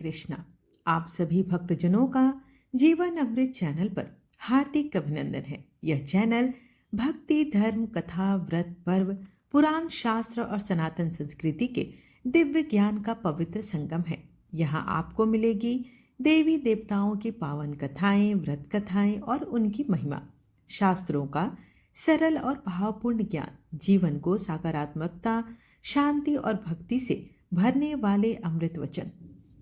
कृष्णा। आप सभी भक्तजनों का जीवन अमृत चैनल पर हार्दिक अभिनंदन है। यह चैनल भक्ति, धर्म, कथा, व्रत, पर्व, पुराण, शास्त्र और सनातन संस्कृति के दिव्य ज्ञान का पवित्र संगम है। यहाँ आपको मिलेगी देवी देवताओं की पावन कथाएं, व्रत कथाएं और उनकी महिमा, शास्त्रों का सरल और भावपूर्ण ज्ञान, जीवन को सकारात्मकता, शांति और भक्ति से भरने वाले अमृत वचन।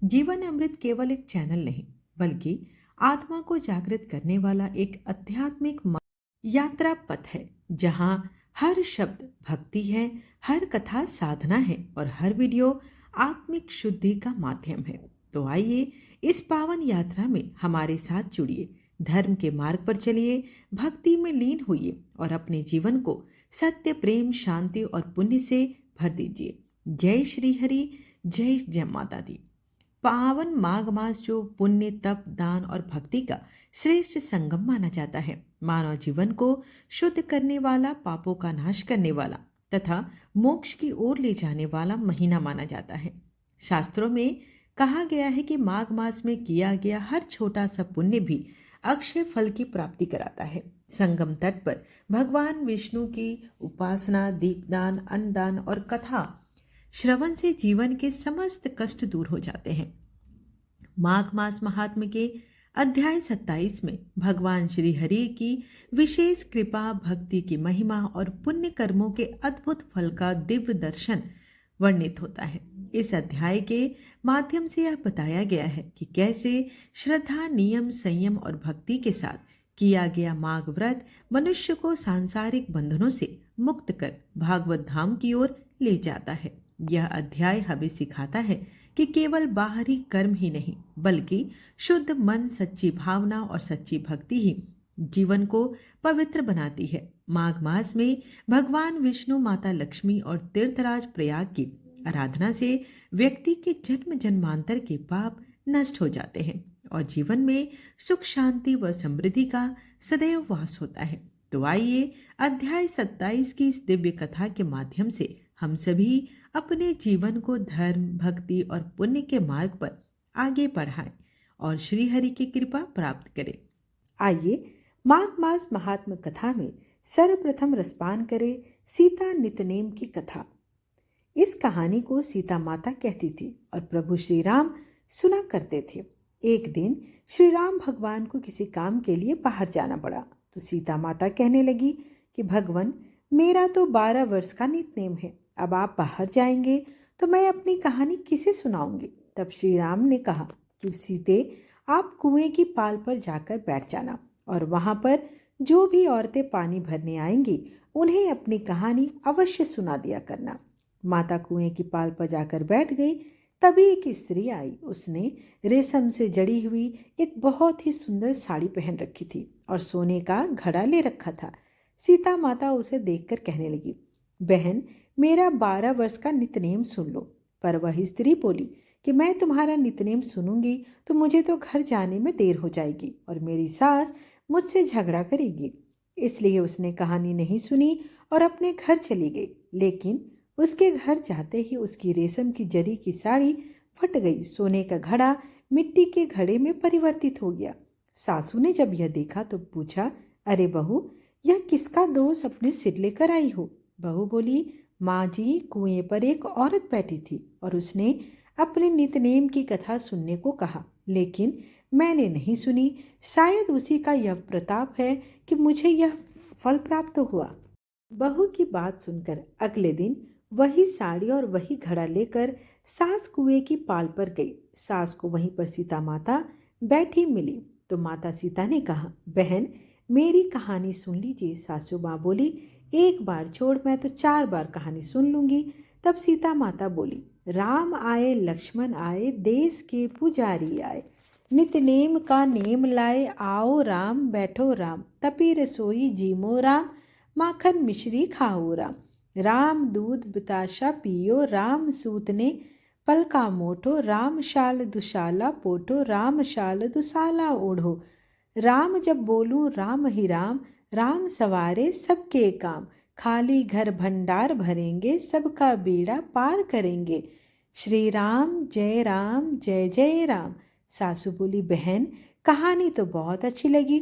जीवन अमृत केवल एक चैनल नहीं, बल्कि आत्मा को जागृत करने वाला एक आध्यात्मिक यात्रा पथ है, जहाँ हर शब्द भक्ति है, हर कथा साधना है और हर वीडियो आत्मिक शुद्धि का माध्यम है। तो आइए इस पावन यात्रा में हमारे साथ जुड़िए, धर्म के मार्ग पर चलिए, भक्ति में लीन होइए और अपने जीवन को सत्य, प्रेम, शांति और पुण्य से भर दीजिए। जय श्री हरि, जय जय माता दी। पावन माघ मास जो पुण्य, तप, दान और भक्ति का श्रेष्ठ संगम माना जाता है, मानव जीवन को शुद्ध करने वाला, पापों का नाश करने वाला तथा मोक्ष की ओर ले जाने वाला महीना माना जाता है। शास्त्रों में कहा गया है कि माघ मास में किया गया हर छोटा सा पुण्य भी अक्षय फल की प्राप्ति कराता है। संगम तट पर भगवान विष्णु की उपासना, दीपदान, अन्नदान और कथा श्रवण से जीवन के समस्त कष्ट दूर हो जाते हैं। माघ मास महात्म्य के अध्याय 27 में भगवान श्री हरि की विशेष कृपा, भक्ति की महिमा और पुण्य कर्मों के अद्भुत फल का दिव्य दर्शन वर्णित होता है। इस अध्याय के माध्यम से यह बताया गया है कि कैसे श्रद्धा, नियम, संयम और भक्ति के साथ किया गया माघ व्रत मनुष्य को सांसारिक बंधनों से मुक्त कर भागवत धाम की ओर ले जाता है। यह अध्याय हमें सिखाता है कि केवल बाहरी कर्म ही नहीं, बल्कि शुद्ध मन, सच्ची भावना और सच्ची भक्ति ही जीवन को पवित्र बनाती है। माघ मास में भगवान विष्णु, माता लक्ष्मी और तीर्थराज प्रयाग की आराधना से व्यक्ति के जन्म जन्मांतर के पाप नष्ट हो जाते हैं और जीवन में सुख, शांति व समृद्धि का सदैव वास होता है। तो आइए अध्याय 27 की इस दिव्य कथा के माध्यम से हम सभी अपने जीवन को धर्म, भक्ति और पुण्य के मार्ग पर आगे बढ़ाएं और श्री हरि की कृपा प्राप्त करें। आइए माघ मास महात्म्य कथा में सर्वप्रथम रसपान करें सीता नितनेम की कथा। इस कहानी को सीता माता कहती थी और प्रभु श्री राम सुना करते थे। एक दिन श्री राम भगवान को किसी काम के लिए बाहर जाना पड़ा, तो सीता माता कहने लगी कि भगवान, मेरा तो 12 वर्ष का नितनेम है, अब आप बाहर जाएंगे तो मैं अपनी कहानी किसे सुनाऊंगी। तब श्री राम ने कहा कि सीते, आप कुएं की पाल पर जाकर बैठ जाना और वहां पर जो भी औरतें पानी भरने आएंगी उन्हें अपनी कहानी अवश्य सुना दिया करना। माता कुएं की पाल पर जाकर बैठ गई। तभी एक स्त्री आई। उसने रेशम से जड़ी हुई एक बहुत ही सुंदर साड़ी पहन रखी थी और सोने का घड़ा ले रखा था। सीता माता उसे देखकर कहने लगी, बहन, मेरा 12 वर्ष का नितनेम सुन लो। पर वह स्त्री बोली कि मैं तुम्हारा नितनेम सुनूंगी तो मुझे तो घर जाने में देर हो जाएगी और मेरी सास मुझसे झगड़ा करेगी। इसलिए उसने कहानी नहीं सुनी और अपने घर चली गई। लेकिन उसके घर जाते ही उसकी रेशम की जरी की साड़ी फट गई। सोने का घड़ा मिट्टी के घड़े में परिवर्तित हो गया। सासू ने जब यह देखा तो पूछा, अरे बहू, यह किसका दोष अपने सिर लेकर आई हो? बहू बोली, माँ जी, कुएं पर एक औरत बैठी थी और उसने अपने नितनेम की कथा सुनने को कहा, लेकिन मैंने नहीं सुनी। शायद उसी का यह प्रताप है कि मुझे यह फल प्राप्त हुआ। बहू की बात सुनकर अगले दिन वही साड़ी और वही घड़ा लेकर सास कुएं की पाल पर गई। सास को वहीं पर सीता माता बैठी मिली तो माता सीता ने कहा, बहन, मेरी कहानी सुन लीजिए। सासू माँ बोली, एक बार छोड़, मैं तो 4 बार कहानी सुन लूंगी। तब सीता माता बोली, राम आए, लक्ष्मण आए, देश के पुजारी आए, नितनेम का नेम लाए, आओ राम, बैठो राम, तपी रसोई जीमो राम, माखन मिश्री खाओ राम, राम दूध बताशा पियो, राम सूत ने पलका मोटो, राम शाल दुशाला पोटो, राम शाल दुशाला ओढ़ो, राम जब बोलूं राम ही राम, राम सवारे सबके काम, खाली घर भंडार भरेंगे, सबका बीड़ा पार करेंगे, श्री राम जय जय राम। सासू बोली, बहन कहानी तो बहुत अच्छी लगी।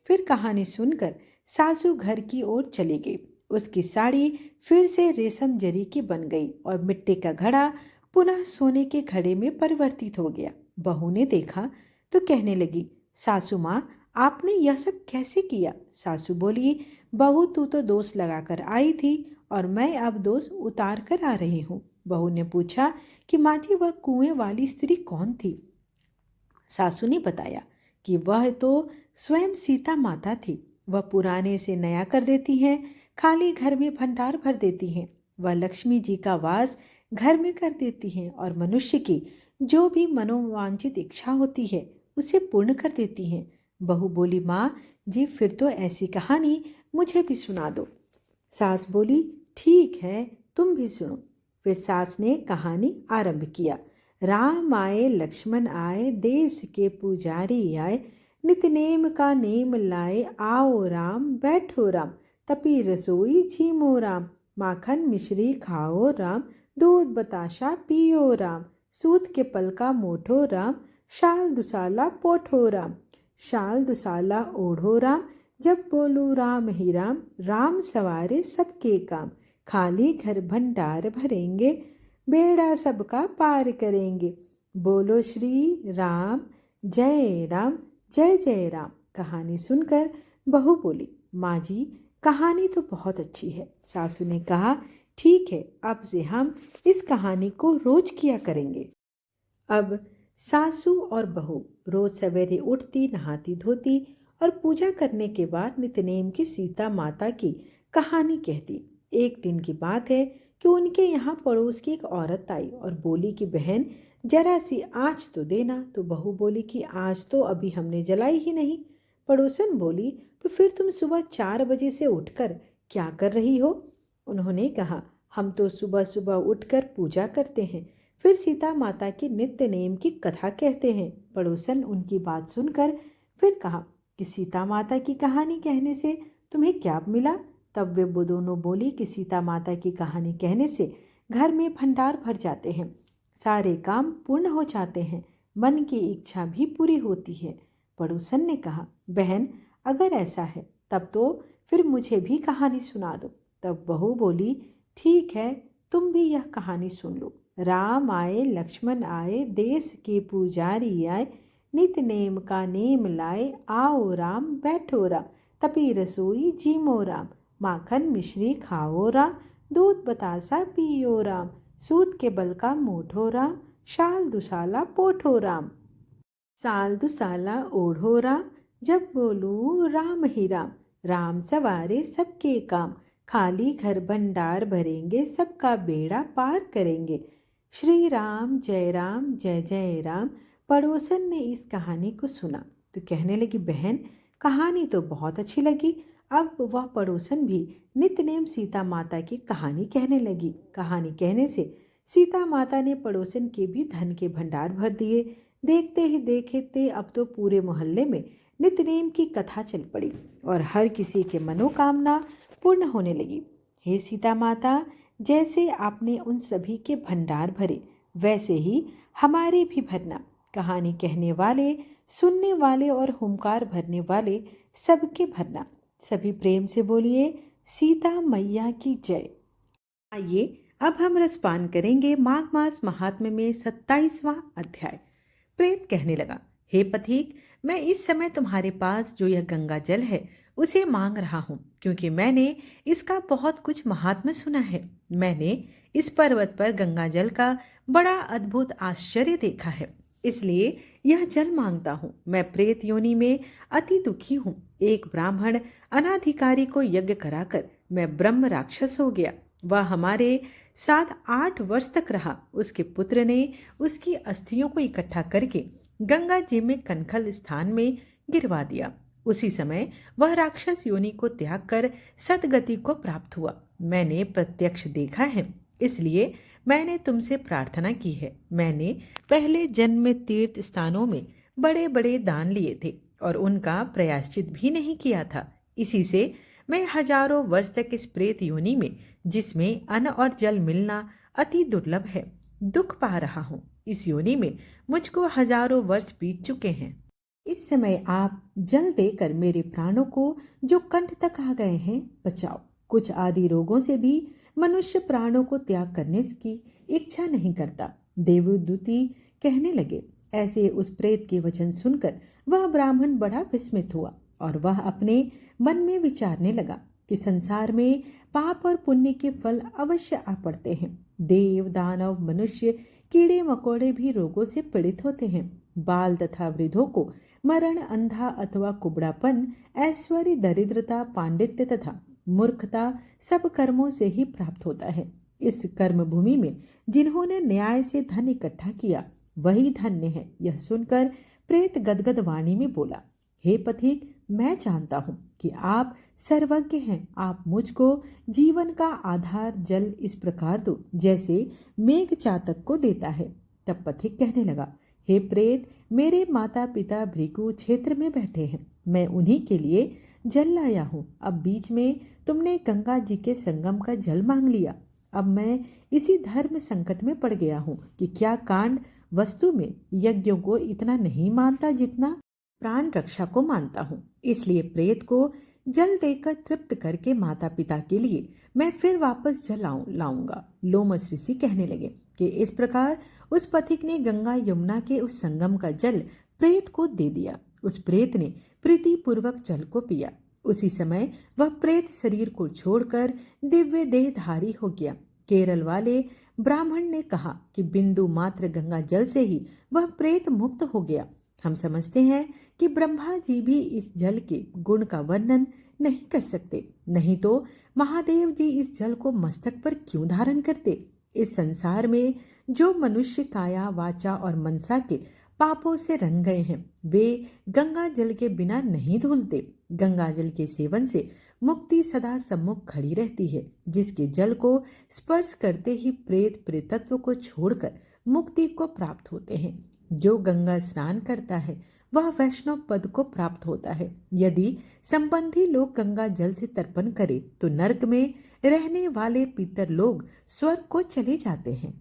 फिर कहानी सुनकर सासू घर की ओर चली गई। उसकी साड़ी फिर से रेशम जरी की बन गई और मिट्टी का घड़ा पुनः सोने के घड़े में परिवर्तित हो गया। बहू ने देखा तो कहने लगी, सासू माँ आपने यह सब कैसे किया? सासू बोली, बहू तू तो दोष लगाकर आई थी और मैं अब दोष उतार कर आ रही हूँ। बहू ने पूछा कि माँ जी वह कुएं वाली स्त्री कौन थी? सासू ने बताया कि वह तो स्वयं सीता माता थी। वह पुराने से नया कर देती हैं, खाली घर में भंडार भर देती हैं। वह लक्ष्मी जी का वास घर में कर देती हैं और मनुष्य की जो भी मनोवांछित इच्छा होती है उसे पूर्ण कर देती हैं। बहू बोली, माँ जी फिर तो ऐसी कहानी मुझे भी सुना दो। सास बोली, ठीक है तुम भी सुनो। फिर सास ने कहानी आरंभ किया। राम आए लक्ष्मण आए, देश के पुजारी आए, नित नेम का नेम लाए, आओ राम बैठो राम, तपी रसोई झीमो राम, माखन मिश्री खाओ राम, दूध बताशा पियो राम, सूत के पल का मोठो राम, शाल दुसाला पोठो राम, शाल दुसाला ओढ़ो राम, जब बोलू राम ही राम, राम सवारे सबके काम, खाली घर भंडार भरेंगे, बेड़ा सबका पार करेंगे, बोलो श्री राम जय जय राम। कहानी सुनकर बहू बोली, माँ जी कहानी तो बहुत अच्छी है। सासू ने कहा, ठीक है अब से हम इस कहानी को रोज किया करेंगे। अब सासू और बहू रोज सवेरे उठती, नहाती धोती और पूजा करने के बाद नित्यनेम की सीता माता की कहानी कहती। एक दिन की बात है कि उनके यहाँ पड़ोस की एक औरत आई और बोली कि बहन जरा सी आँच तो देना। तो बहू बोली कि आँच तो अभी हमने जलाई ही नहीं। पड़ोसन बोली, तो फिर तुम सुबह 4 बजे से उठकर क्या कर रही हो? उन्होंने कहा, हम तो सुबह सुबह उठकर पूजा करते हैं, फिर सीता माता की नित्य नेम की कथा कहते हैं। पड़ोसन उनकी बात सुनकर फिर कहा कि सीता माता की कहानी कहने से तुम्हें क्या मिला? तब वे दोनों बोली कि सीता माता की कहानी कहने से घर में भंडार भर जाते हैं, सारे काम पूर्ण हो जाते हैं, मन की इच्छा भी पूरी होती है। पड़ोसन ने कहा, बहन अगर ऐसा है तब तो फिर मुझे भी कहानी सुना दो। तब बहू बोली, ठीक है तुम भी यह कहानी सुन लो। राम आए लक्ष्मण आए, देश के पुजारी आए, नित नेम का नेम लाए, आओ राम बैठो राम, तपी रसोई जीमो राम, माखन मिश्री खाओ राम, दूध बतासा पियो राम, सूत के बल का मोठो राम, शाल दुसाला पोठो राम, साल दुसाला ओढ़ो राम, जब बोलूं राम ही राम, राम सवारे सबके काम, खाली घर भंडार भरेंगे, सबका बेड़ा पार करेंगे, श्री राम जय जय राम। पड़ोसन ने इस कहानी को सुना तो कहने लगी, बहन कहानी तो बहुत अच्छी लगी। अब वह पड़ोसन भी नित्यनेम सीता माता की कहानी कहने लगी। कहानी कहने से सीता माता ने पड़ोसन के भी धन के भंडार भर दिए। देखते ही देखते अब तो पूरे मोहल्ले में नित्यनेम की कथा चल पड़ी और हर किसी के मनोकामना पूर्ण होने लगी। हे सीता माता, जैसे आपने उन सभी के भंडार भरे वैसे ही हमारे भी भरना। कहानी कहने वाले, सुनने वाले और हुंकार भरने वाले सबके भरना। सभी प्रेम से बोलिए, सीता मैया की जय। आइए अब हम रसपान करेंगे माघ मास महात्म्य में 27वां अध्याय। प्रेत कहने लगा, हे पथिक, मैं इस समय तुम्हारे पास जो यह गंगा जल है उसे मांग रहा हूँ, क्योंकि मैंने इसका बहुत कुछ महात्म्य सुना है। मैंने इस पर्वत पर गंगा जल का बड़ा अद्भुत आश्चर्य देखा है, इसलिए यह जल मांगता हूँ। मैं प्रेत योनि में अति दुखी हूँ। एक ब्राह्मण अनाधिकारी को यज्ञ कराकर मैं ब्रह्म राक्षस हो गया। वह हमारे साथ 8 वर्ष तक रहा। उसके पुत्र ने उसकी अस्थियों को इकट्ठा करके गंगा जी में कनखल स्थान में गिरवा दिया। उसी समय वह राक्षस योनि को त्याग कर सदगति को प्राप्त हुआ। मैंने प्रत्यक्ष देखा है, इसलिए मैंने तुमसे प्रार्थना की है। मैंने पहले जन्म में तीर्थ स्थानों में बड़े बड़े दान लिए थे और उनका प्रायश्चित भी नहीं किया था। इसी से मैं हजारों वर्ष तक इस प्रेत योनि में, जिसमें अन्न और जल मिलना अति दुर्लभ है, दुख पा रहा हूँ। इस योनि में मुझको हजारों वर्ष बीत चुके हैं। इस समय आप जल देकर मेरे प्राणों को जो कंठ तक आ गए हैं बचाओ। कुछ आदि रोगों से भी मनुष्य प्राणों को त्याग करने की इच्छा नहीं करता। देवदूती कहने लगे। ऐसे उस प्रेत के वचन सुनकर वह ब्राह्मण बड़ा विस्मित हुआ और वह अपने मन में विचारने लगा कि संसार में पाप और पुण्य के फल अवश्य आ पड़ते हैं। देव दानव मनुष्य कीड़े मकोड़े भी रोगों से पीड़ित होते हैं। बाल तथा वृद्धों को मरण, अंधा अथवा कुबड़ापन, ऐश्वर्य, दरिद्रता, पांडित्य तथा मूर्खता सब कर्मों से ही प्राप्त होता है। इस कर्म भूमि में जिन्होंने न्याय से धन इकट्ठा किया वही धन्य है। यह सुनकर प्रेत गदगद वाणी में बोला, हे पथिक, मैं जानता हूँ कि आप सर्वज्ञ हैं। आप मुझको जीवन का आधार जल इस प्रकार दो जैसे मेघ चातक को देता है। तब पथिक कहने लगा, हे प्रेत, मेरे माता पिता भृगु क्षेत्र में बैठे हैं। मैं उन्हीं के लिए जल लाया हूँ। अब बीच में तुमने गंगा जी के संगम का जल मांग लिया। अब मैं इसी धर्म संकट में पड़ गया हूँ कि क्या कांड वस्तु में यज्ञों को इतना नहीं मानता जितना प्राण रक्षा को मानता हूँ। इसलिए प्रेत को जल देकर तृप्त करके माता पिता के लिए मैं फिर वापस जल लाऊंगा। लोमस ऋषि कहने लगे कि इस प्रकार उस पथिक ने गंगा यमुना के उस संगम का जल प्रेत को दे दिया। उस प्रेत ने प्रीति पूर्वक जल को पिया। उसी समय वह प्रेत शरीर को छोड़कर दिव्य देहधारी हो गया। केरल वाले ब्राह्मण ने कहा कि बिंदु मात्र गंगा जल से ही वह प्रेत मुक्त हो गया। हम समझते हैं कि ब्रह्मा जी भी इस जल के गुण का वर्णन नहीं कर सकते, नहीं तो महादेव जी इस जल को मस्तक पर क्यों धारण करते। इस संसार में जो मनुष्य काया वाचा और मनसा के पापों से रंग गए हैं वे गंगा जल के बिना नहीं धुलते। गंगा जल के सेवन से मुक्ति सदा सम्मुख खड़ी रहती है। जिसके जल को स्पर्श करते ही प्रेत प्रेतत्व को छोड़कर मुक्ति को प्राप्त होते हैं। जो गंगा स्नान करता है वह वैष्णव पद को प्राप्त होता है। यदि संबंधी लोग गंगा जल से तर्पण करें तो नरक में रहने वाले पितर लोग स्वर्ग को चले जाते हैं।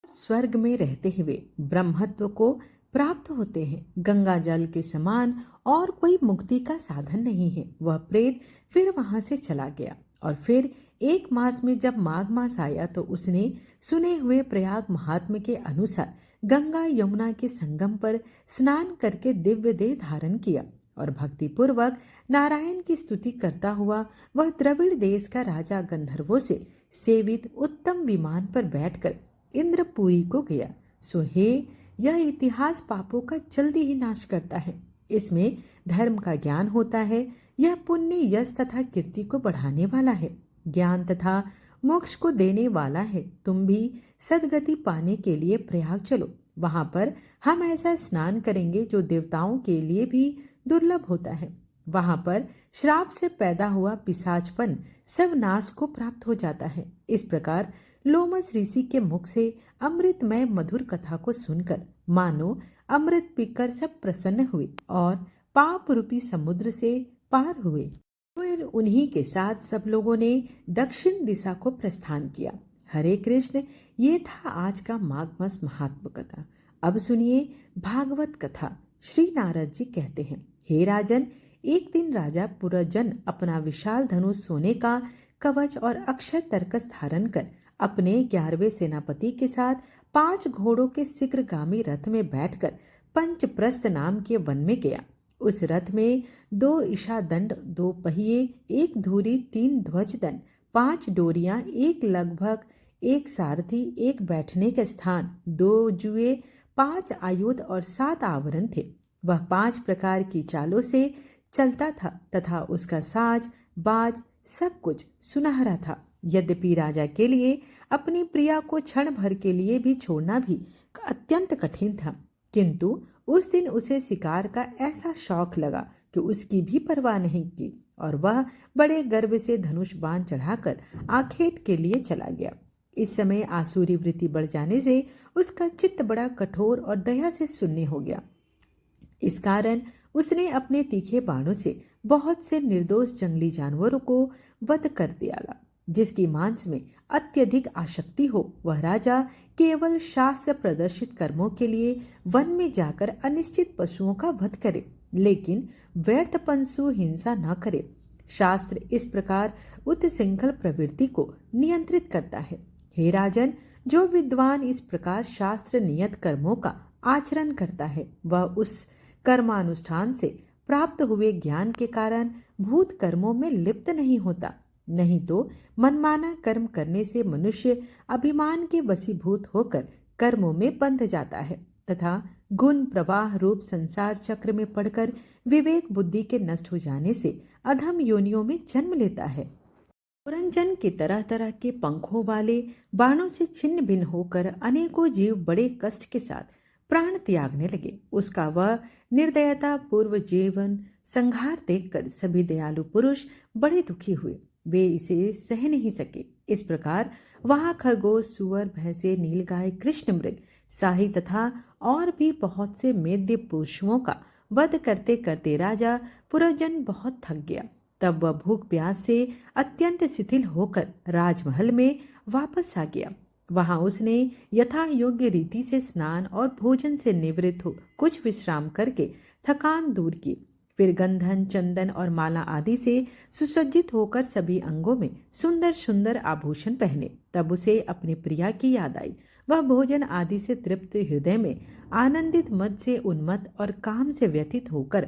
स्वर्ग में रहते हुए ब्रह्मत्व को प्राप्त होते हैं। गंगा जल के समान और कोई मुक्ति का साधन नहीं है। वह प्रेत फिर वहां से चला गया और फिर 1 मास में जब माघ मास आया तो उसने सुने हुए प्रयाग महात्म्य के अनुसार गंगा यमुना के संगम पर स्नान करके दिव्य देह धारण किया और भक्ति पूर्वक नारायण की स्तुति करता हुआ वह द्रविड़ देश का राजा गंधर्वों से सेवित उत्तम विमान पर बैठकर इंद्रपुरी को गया। सो हे, यह इतिहास पापों का जल्दी ही नाश करता है। इसमें धर्म का ज्ञान होता है। यह पुण्य यश तथा कीर्ति को बढ़ाने वाला है, ज्ञान तथा मोक्ष को देने वाला है। तुम भी सदगति पाने के लिए प्रयाग चलो। वहां पर हम ऐसा स्नान करेंगे जो देवताओं के लिए भी दुर्लभ होता है। वहां पर श्राप से पैदा हुआ पिशाचपन सब नाश को प्राप्त हो जाता है। इस प्रकार लोमस ऋषि के मुख से अमृतमय मधुर कथा को सुनकर मानो अमृत पीकर सब प्रसन्न हुए और पाप रूपी समुद्र से पार हुए। फिर उन्हीं के साथ सब लोगों ने दक्षिण दिशा को प्रस्थान किया। हरे कृष्ण, ये था आज का माघ मास महात्म कथा। अब सुनिए भागवत कथा। श्री नारद जी कहते हैं, हे राजन, एक दिन राजा पुरजन अपना विशाल धनुष, सोने का कवच और अक्षय तरकस धारण कर अपने 11वें सेनापति के साथ 5 घोड़ों के शीघ्रगामी रथ में बैठकर पंचप्रस्थ नाम के वन में गया। उस रथ में 2 ईशादंड, 2 पहिए, 1 धुरी, 3 ध्वजदंड, 5 डोरियां, 1 लगभग, 1 सारथी, 1 बैठने का स्थान, 2 जुए, 5 आयुध और 7 आवरण थे। वह 5 प्रकार की चालों से चलता था तथा उसका साज बाज सब कुछ सुनहरा था। यद्यपि राजा के लिए अपनी प्रिया को क्षण भर के लिए भी छोड़ना भी अत्यंत कठिन था, किंतु उस दिन उसे शिकार का ऐसा शौक लगा कि उसकी भी परवाह नहीं की और वह बड़े गर्व से धनुष बाण चढ़ाकर आखेट के लिए चला गया। इस समय आसुरी वृत्ति बढ़ जाने से उसका चित्त बड़ा कठोर और दया से शून्य हो गया। इस कारण उसने अपने तीखे बाणों से बहुत से निर्दोष जंगली जानवरों को वध कर दिया। जिसकी मांस में अत्यधिक आसक्ति हो वह राजा केवल शास्त्र प्रदर्शित कर्मों के लिए वन में जाकर अनिश्चित पशुओं का वध करे, लेकिन व्यर्थ पंशु हिंसा न करे। शास्त्र इस प्रकार उत्सृंखल प्रवृत्ति को नियंत्रित करता है। हे राजन, जो विद्वान इस प्रकार शास्त्र नियत कर्मों का आचरण करता है वह उस कर्मानुष्ठान से प्राप्त हुए ज्ञान के कारण भूत कर्मों में लिप्त नहीं होता। नहीं तो मनमाना कर्म करने से मनुष्य अभिमान के वशीभूत होकर कर्मों में बंध जाता है तथा गुण प्रवाह रूप संसार चक्र में पड़कर विवेक बुद्धि के नष्ट हो जाने से अधम योनियों में जन्म लेता है। पुरंजन के तरह तरह के पंखों वाले बाणों से छिन्न भिन्न होकर अनेकों जीव बड़े कष्ट के साथ प्राण त्यागने लगे। उसका वह निर्दयता पूर्व जीवन संहार देखकर सभी दयालु पुरुष बड़े दुखी हुए। वे इसे सह नहीं सके। इस प्रकार वहां खरगोश, सुअर, भैंसे, नीलगाय, कृष्ण मृग, शाही तथा और भी बहुत से मेद्य पशुओं का वध करते करते राजा पुरंजन बहुत थक गया। तब वह भूख प्यास से अत्यंत शिथिल होकर राजमहल में वापस आ गया। वहां उसने यथा योग्य रीति से स्नान और भोजन से निवृत्त हो कुछ विश्राम करके थकान दूर की। फिर गंधन, चंदन और माला आदि से सुसज्जित होकर सभी अंगों में सुंदर सुंदर आभूषण पहने। तब उसे अपनी प्रिया की याद आई। वह भोजन आदि से तृप्त हृदय में आनंदित मद से उन्मत्त और काम से व्यथित होकर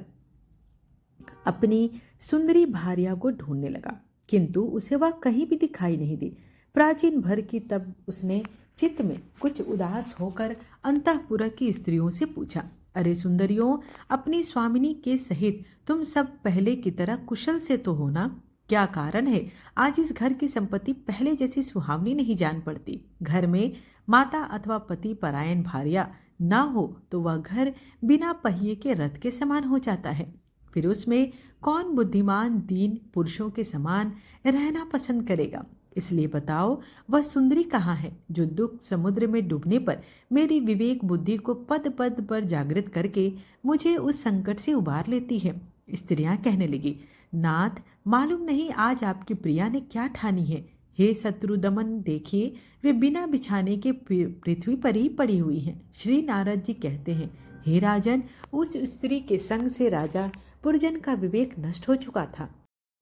अपनी सुंदरी भार्या को ढूंढने लगा, किंतु उसे वह कहीं भी दिखाई नहीं दी। प्राचीन भर की तब उसने चित्त में कुछ उदास होकर अंतःपुर की स्त्रियों से पूछा, अरे सुंदरियों, अपनी स्वामिनी के सहित तुम सब पहले की तरह कुशल से तो हो ना? क्या कारण है आज इस घर की संपत्ति पहले जैसी सुहावनी नहीं जान पड़ती? घर में माता अथवा पति परायण भार्या न हो तो वह घर बिना पहिए के रथ के समान हो जाता है। फिर उसमें कौन बुद्धिमान दीन पुरुषों के समान रहना पसंद करेगा? इसलिए बताओ, वह सुंदरी कहाँ है जो दुख समुद्र में डूबने पर मेरी विवेक बुद्धि को पद पद पर जागृत करके मुझे उस संकट से उबार लेती है? स्त्रियां कहने लगी, नाथ, मालूम नहीं आज आपकी प्रिया ने क्या ठानी है। हे शत्रुदमन, देखिए वे बिना बिछाने के पृथ्वी पर ही पड़ी हुई हैं। श्री नारद जी कहते हैं, हे राजन, उस स्त्री के संग से राजा पुरजन का विवेक नष्ट हो चुका था।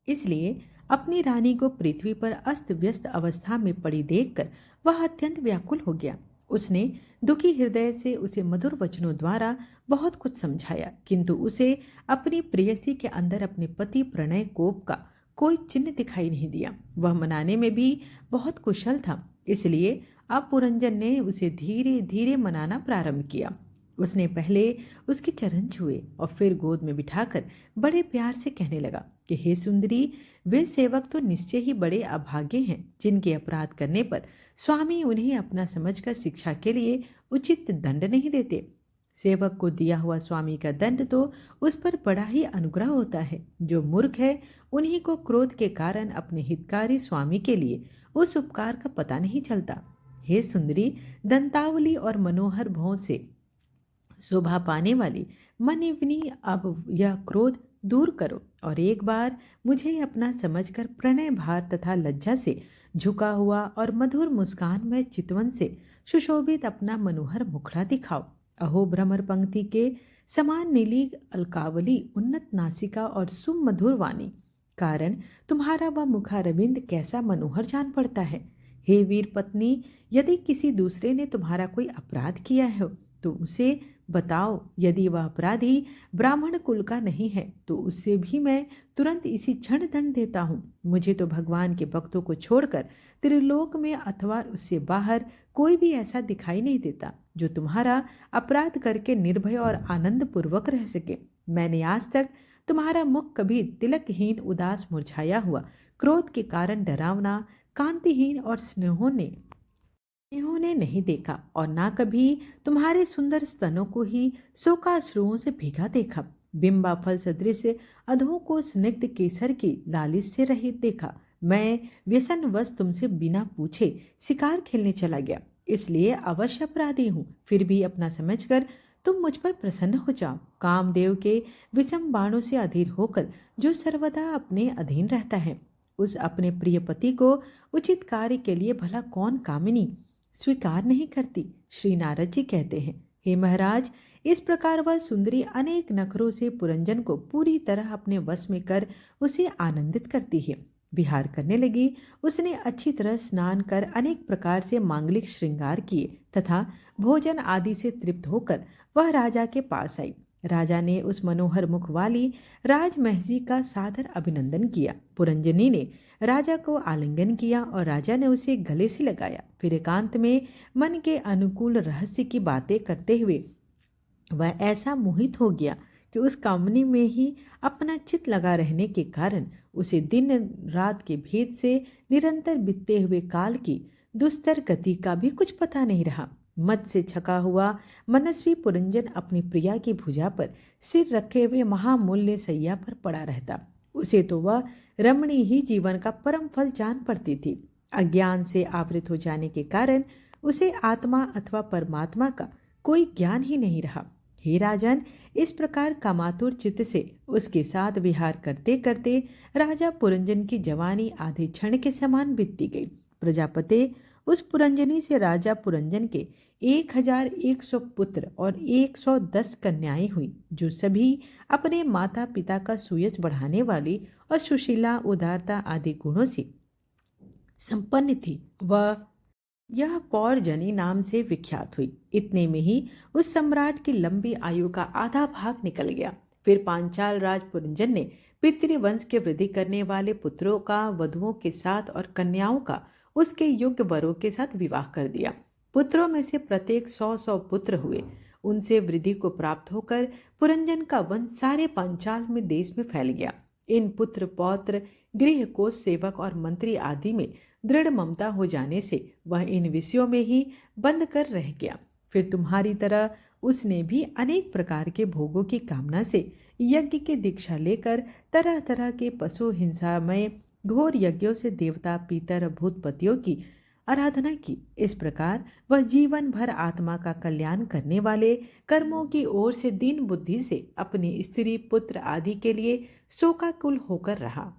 इसलिए अपनी रानी को पृथ्वी पर अस्त व्यस्त अवस्था में पड़ी देखकर वह अत्यंत व्याकुल हो गया। उसने दुखी हृदय से उसे मधुर वचनों द्वारा बहुत कुछ समझाया, किंतु उसे अपनी प्रेयसी के अंदर अपने पति प्रणय कोप का कोई चिन्ह दिखाई नहीं दिया। वह मनाने में भी बहुत कुशल था, इसलिए अब पुरंजन ने उसे धीरे धीरे मनाना प्रारंभ किया। उसने पहले उसके चरण छुए और फिर गोद में बिठाकर बड़े प्यार से कहने लगा कि हे सुंदरी, वे सेवक तो निश्चय ही बड़े अभागे हैं जिनके अपराध करने पर स्वामी उन्हें अपना समझकर शिक्षा के लिए उचित दंड नहीं देते। सेवक को दिया हुआ स्वामी का दंड तो उस पर बड़ा ही अनुग्रह होता है। जो मूर्ख है उन्हीं को क्रोध के कारण अपने हितकारी स्वामी के लिए उस उपकार का पता नहीं चलता। हे सुंदरी, दंतावली और मनोहर भौं से शोभा पाने वाली मनिवनी, अब यह क्रोध दूर करो और एक बार मुझे अपना समझकर प्रणय भार तथा लज्जा से झुका हुआ और मधुर मुस्कान में चितवन से सुशोभित अपना मनोहर मुखड़ा दिखाओ। अहो भ्रमर पंक्ति के समान नीली अलकावली, उन्नत नासिका और सुमधुर वाणी कारण तुम्हारा वह मुखारविंद कैसा मनोहर जान पड़ता है। हे वीर पत्नी, यदि किसी दूसरे ने तुम्हारा कोई अपराध किया है तो उसे बताओ। यदि वह अपराधी ब्राह्मण कुल का नहीं है तो उससे भी मैं तुरंत इसी क्षण दंड देता हूँ। मुझे तो भगवान के भक्तों को छोड़कर त्रिलोक में अथवा उससे बाहर कोई भी ऐसा दिखाई नहीं देता जो तुम्हारा अपराध करके निर्भय और आनंद पूर्वक रह सके। मैंने आज तक तुम्हारा मुख कभी तिलकहीन, उदास, मुरझाया हुआ, क्रोध के कारण डरावना, कांतिहीन और स्नेहों ने नहीं देखा और ना कभी तुम्हारे सुंदर स्तनों को ही शोकाश्रुओं से भीगा देखा। बिंबा फल सदृश अधों को स्निग्ध केसर की लालिश से रहित देखा। मैं व्यसनवश तुमसे बिना पूछे शिकार खेलने चला गया, इसलिए अवश्य अपराधी हूँ। फिर भी अपना समझकर तुम मुझ पर प्रसन्न हो जाओ। कामदेव के विषम बाणों से अधीर होकर जो सर्वदा अपने अधीन रहता है, उस अपने प्रिय पति को उचित कार्य के लिए भला कौन कामिनी स्वीकार नहीं करती। श्री नारद जी कहते हैं, हे महाराज, इस प्रकार वह सुंदरी अनेक नखरों से पुरंजन को पूरी तरह अपने वश में कर उसे आनंदित करती है। विहार करने लगी। उसने अच्छी तरह स्नान कर अनेक प्रकार से मांगलिक श्रृंगार किए तथा भोजन आदि से तृप्त होकर वह राजा के पास आई। राजा ने उस मनोहर मुख वाली राजमहसी का सादर अभिनंदन किया। पुरंजनी ने राजा को आलिंगन किया और राजा ने उसे गले से लगाया। फिर एकांत में मन के अनुकूल रहस्य की बातें करते हुए वह ऐसा मोहित हो गया कि उस कामनी में ही अपना चित लगा रहने के कारण उसे दिन रात के भेद से निरंतर बीतते हुए काल की दुस्तर गति का भी कुछ पता नहीं रहा। मद से छका हुआ मनस्वी पुरंजन अपनी प्रिया की भुजा पर सिर रखे हुए महामूल्य सैया पर पड़ा रहता। उसे तो वह रमणी ही जीवन का परम फल जान पड़ती थी। अज्ञान से आवृत हो जाने के कारण उसे आत्मा अथवा परमात्मा का कोई ज्ञान ही नहीं रहा। हे राजन, इस प्रकार कामातुर चित्त से उसके साथ विहार करते करते राजा पुरंजन की जवानी आधे क्षण के समान बीतती गई। प्रजापति उस पुरंजनी से राजा पुरंजन के 1100 पुत्र और 110 कन्याएं हुई, जो सभी अपने माता पिता का सुयश बढ़ाने वाली और सुशीला उदारता आदि गुणों से संपन्न थी। वह यह पौरजनी नाम से विख्यात हुई। इतने में ही उस सम्राट की लंबी आयु का आधा भाग निकल गया। फिर पांचाल राज पुरंजन ने पितृवंश के वृद्धि करने वाले पुत्रों का वधुओं के साथ और कन्याओं का उसके योग्य वरों के साथ विवाह कर दिया। पुत्रों में से प्रत्येक 100 पुत्र हुए। उनसे वृद्धि को प्राप्त होकर पुरंजन का वंश सारे पांचाल में देश में फैल गया। इन पुत्र पौत्र गृह कोष सेवक और मंत्री आदि में दृढ़ ममता हो जाने से वह इन विषयों में ही बंद कर रह गया। फिर तुम्हारी तरह उसने भी अनेक प्रकार के भोगों की कामना से यज्ञ की दीक्षा लेकर तरह तरह के पशु हिंसामय घोर यज्ञों से देवता पीतर भूतपतियों की आराधना की। इस प्रकार वह जीवन भर आत्मा का कल्याण करने वाले कर्मों की ओर से दीन बुद्धि से अपनी स्त्री पुत्र आदि के लिए शोकाकुल होकर रहा।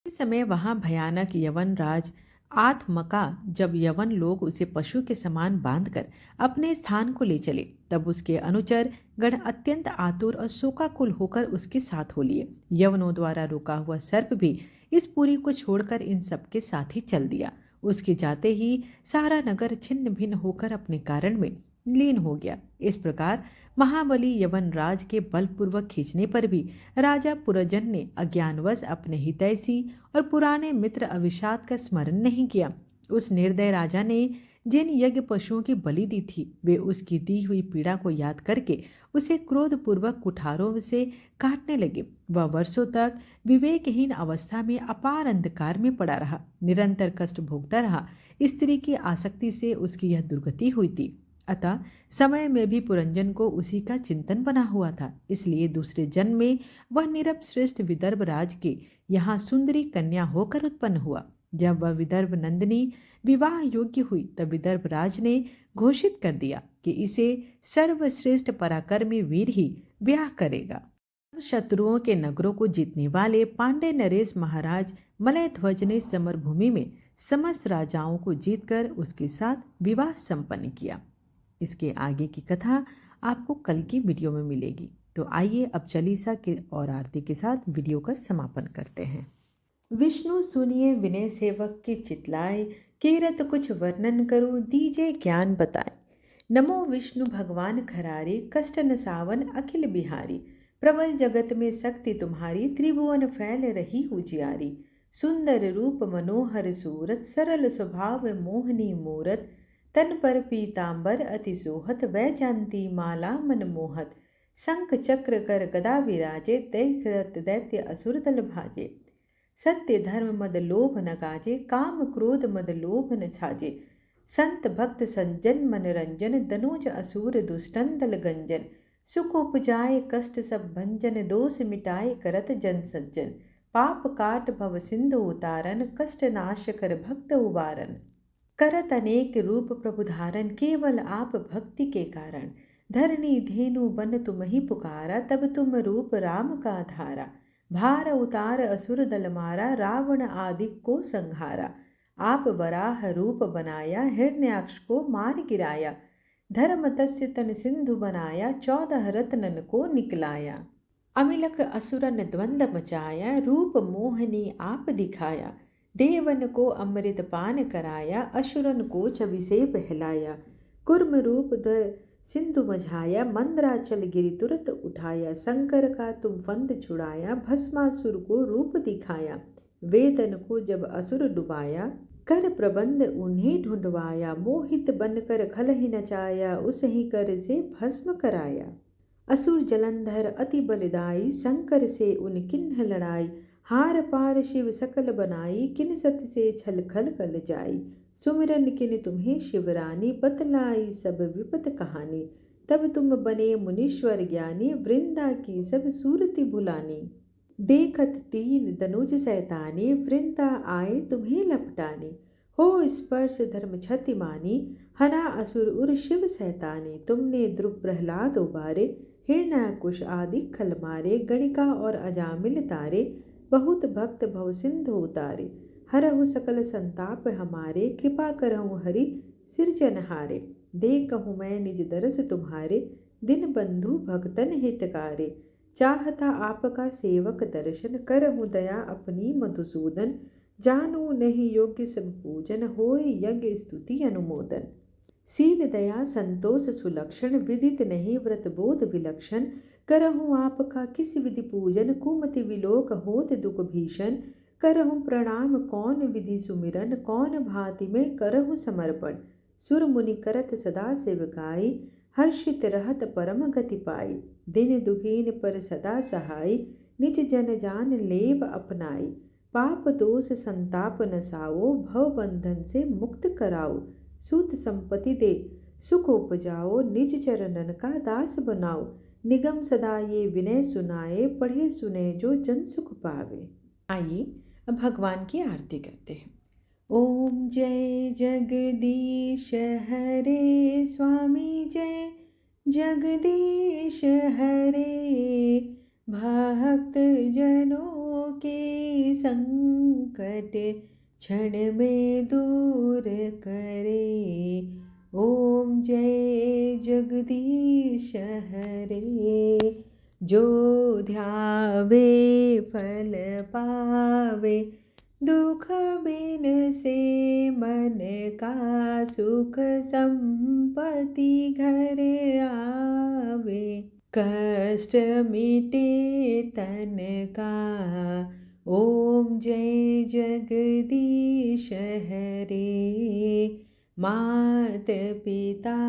इस समय वहां भयानक यवन राज आत्मका जब यवन लोग उसे पशु के समान बांधकर अपने स्थान को ले चले, तब उसके अनुचर गण अत्यंत आतुर और शोकाकुल होकर उसके साथ हो लिए। यवनों द्वारा रोका हुआ सर्प भी इस पुरी को छोड़कर इन सबके साथ ही चल दिया। उसके जाते ही सारा नगर छिन्न भिन्न होकर अपने कारण में लीन हो गया। इस प्रकार महाबली यवन राज के बलपूर्वक खींचने पर भी राजा पुरंजन ने अज्ञानवश अपने हितैषी और पुराने मित्र अविशात का स्मरण नहीं किया। उस निर्दय राजा ने जिन यज्ञ पशुओं की बलि दी थी, वे उसकी दी हुई पीड़ा को याद करके उसे क्रोधपूर्वक कुठारों से काटने लगे। वह वर्षों तक विवेकहीन अवस्था में अपार अंधकार में पड़ा रहा, निरंतर कष्ट भोगता रहा। स्त्री की आसक्ति से उसकी यह दुर्गति हुई थी। अतः समय में भी पुरंजन को उसी का चिंतन बना हुआ था। इसलिए दूसरे जन्म में वह निरप श्रेष्ठ विदर्भ राज के यहाँ सुंदरी कन्या होकर उत्पन्न हुआ। जब वह विदर्भ नंदिनी विवाह योग्य हुई, तब विदर्भ राज ने घोषित कर दिया कि इसे सर्वश्रेष्ठ पराक्रमी वीर ही ब्याह करेगा। शत्रुओं के नगरों को जीतने वाले पांडे नरेश महाराज मलयध्वज ने समरभूमि में समस्त राजाओं को जीतकर उसके साथ विवाह संपन्न किया। इसके आगे की कथा आपको कल की वीडियो में मिलेगी। तो आइए अब चालीसा के और आरती के साथ वीडियो का समापन करते हैं। विष्णु सुनिए विनय सेवक की चितलाए, कीरत कुछ वर्णन करूं दीजे ज्ञान बताए। नमो विष्णु भगवान खरारे, कष्ट न सावन अखिल बिहारी। प्रबल जगत में शक्ति तुम्हारी, त्रिभुवन फैल रही उजियारी। सुंदर रूप मनोहर सूरत, सरल स्वभाव मोहनी मूरत। तन पर पीतांबर अति सोहत, वैजयंती माला मनमोहत। शंख चक्र कर गदा विराजे, दैत्य दैत्य असुर दल भाजे। सत्य धर्म मद लोभ न काजे, काम क्रोध मद लोभ न छाजे। संत भक्त सज्जन मनरंजन, दनुज असुर दुष्टन दल गंजन। सुख उपजाए कष्ट सब भंजन, दोष मिटाए करत जन सज्जन। पाप काट भव सिंधु उतारन, कष्ट नाश कर भक्त उबारन। करत अनेक रूप प्रभु धारण, केवल आप भक्ति के कारण। धरणी धेनु बन तुम ही पुकारा, तब तुम रूप राम का धारा। भार उतार असुर दल मारा, रावण आदि को संहारा। आप वराह रूप बनाया, हिरण्याक्ष को मार गिराया। धर्म तस्य तन सिंधु बनाया, 14 रत्नन को निकलाया। अमिलक असुरन द्वंद मचाया, रूप मोहनी आप दिखाया। देवन को अमृत पान कराया, असुरन को छवि से बहलाया। कुर्म रूप धर सिंधु मझाया, मंद्राचल गिरि तुरत उठाया। शंकर का तुम फंद छुड़ाया, भस्मासुर को रूप दिखाया। वेदन को जब असुर डुबाया, कर प्रबंध उन्हें ढूंढवाया। मोहित बनकर खलहि नचाया, उसही कर से भस्म कराया। असुर जलंधर अति बलदाई, शंकर से उन किन्ह लड़ाई। हार पार शिव सकल बनाई, किन सति से छल खल कल जाई। सुमिरन किन तुम्हें शिवरानी, बतलाई सब विपत कहानी। तब तुम बने मुनीश्वर ज्ञानी, वृंदा की सब सूरति भुलानी। देखत तीन दनुज सैतानी, वृंदा आए तुम्हें लपटानी। हो स्पर्श धर्म क्षति मानी, हना असुर उर शिव सैतानी। तुमने ध्रुव प्रहलाद उबारे, हिरण्याकुश आदि खल मारे। गणिका और अजामिल तारे, बहुत भक्त भव सिंधु उतारे। हरहु सकल संताप हमारे, कृपा करहु हरि सिरजनहारे। देखहु मैं निज दरस तुम्हारे, दिन बंधु भक्तन हितकारे। चाहता आपका सेवक दर्शन, करहु दया अपनी मधुसूदन। जानू नहीं योग्य सब पूजन, होय यज्ञ स्तुति अनुमोदन। शील दया संतोष सुलक्षण, विदित नहीं व्रत बोध विलक्षण। करहूँ आपका किस विधि पूजन, कुमति विलोक होत दुख भीषण। करहूँ प्रणाम कौन विधि सुमिरन, कौन भांति में करहूँ समर्पण। सुर मुनि करत सदा सेवकाई, हर्षित रहत परम गति पाई। दिन दुखीन पर सदा सहाय, निज जन जान लेव अपनाई। पाप दोष संताप नसाओ, भव बंधन से मुक्त कराओ। सूत संपत्ति दे सुख उपजाओ, निज चरणन का दास बनाओ। निगम सदा ये विनय सुनाए, पढ़े सुने जो जन सुख पावे। आइए अब भगवान की आरती करते हैं। ओम जय जगदीश हरे, स्वामी जय जगदीश हरे। भक्त जनों के संकट क्षण में दूर करे। ओम जय जगदीश हरे। जो ध्यावे फल पावे, दुख बिन से मन का सुख संपत्ति घर आवे। कष्ट मिटे तन का, ओम जय जगदीश हरे। मात पिता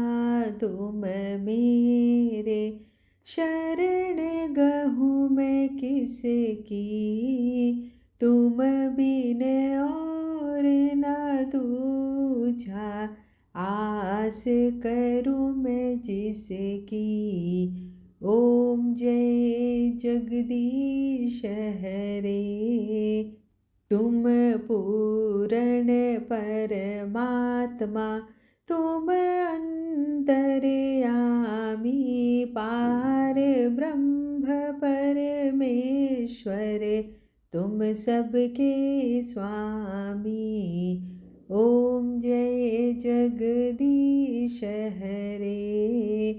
तुम मेरे, शरण गहूँ मैं किसकी। तुम बिन और न दूजा, आस करूँ मैं जिसकी। ओम जय जगदीश हरे। तुम पूर्ण परमात्मा, तुम अंतर्यामी। पार ब्रह्म परमेश्वर, तुम सबके स्वामी। ओम जय जगदीश हरे।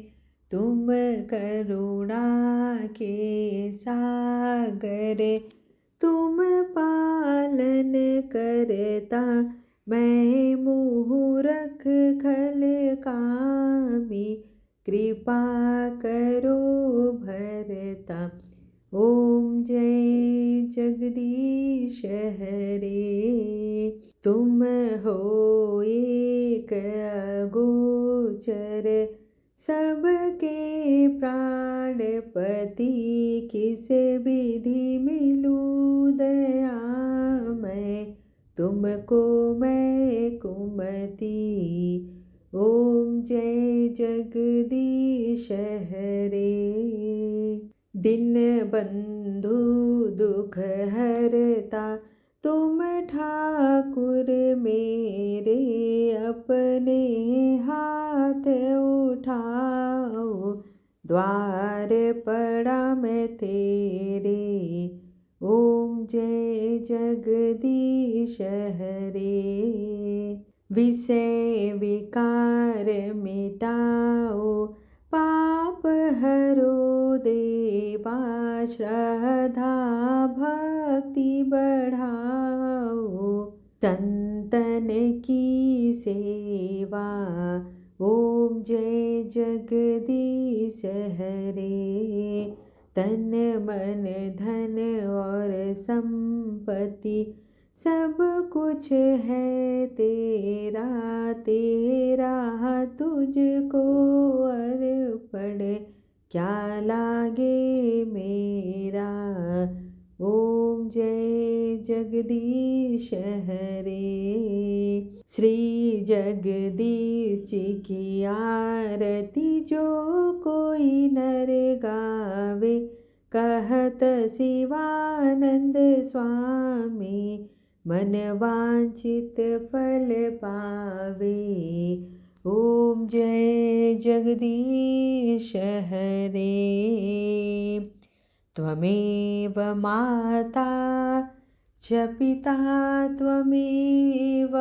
तुम करुणा के सागर, तुम पालन करता। मैं मूरख खल कामी, कृपा करो भरता। ओम जय जगदीश हरे। तुम हो एक अगोचर, सबके प्राणपति। किस विधि मिलूं दया मैं, तुमको मैं कुमति। ओम जय जगदीश हरे। दिन बंधु दुख हरता, तुम ठाकुर मेरे। अपने हाथ उठाओ, द्वार पड़ा मैं तेरे। ओम जय जगदीश हरे। विषय विकार मिटाओ, पाप हरो देवा, श्रद्धा भक्ति बढ़ाओ, संतन की सेवा। ओम जय जगदीश हरे। तन मन धन और संपत्ति सब कुछ है तेरा, तेरा तुझको अर्पण क्या लागे मेरा। ओम जय जगदीश हरे। श्री जगदीश जी की आरती जो कोई नर गावे, कहत शिवानंद स्वामी, मन वांछित फल पावे। ओम जय जगदीश हरे। त्वमेव माता च पिता त्वमेव,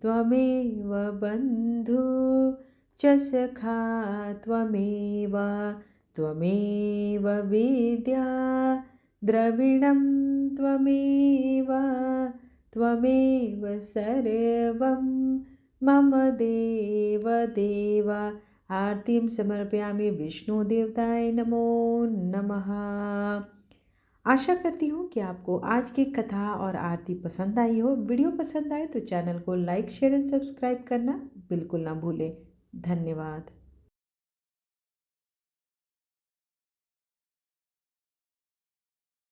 त्वमेव बन्धु च सखा त्वमेव, त्वमेव विद्या द्रविणं त्वमेव, त्वमेव सर्वं मम देव देव। आरतीं समर्पयामि विष्णुदेवताय नमो नमः। आशा करती हूँ कि आपको आज की कथा और आरती पसंद आई हो। वीडियो पसंद आए तो चैनल को लाइक शेयर एंड सब्सक्राइब करना बिल्कुल ना भूलें। धन्यवाद।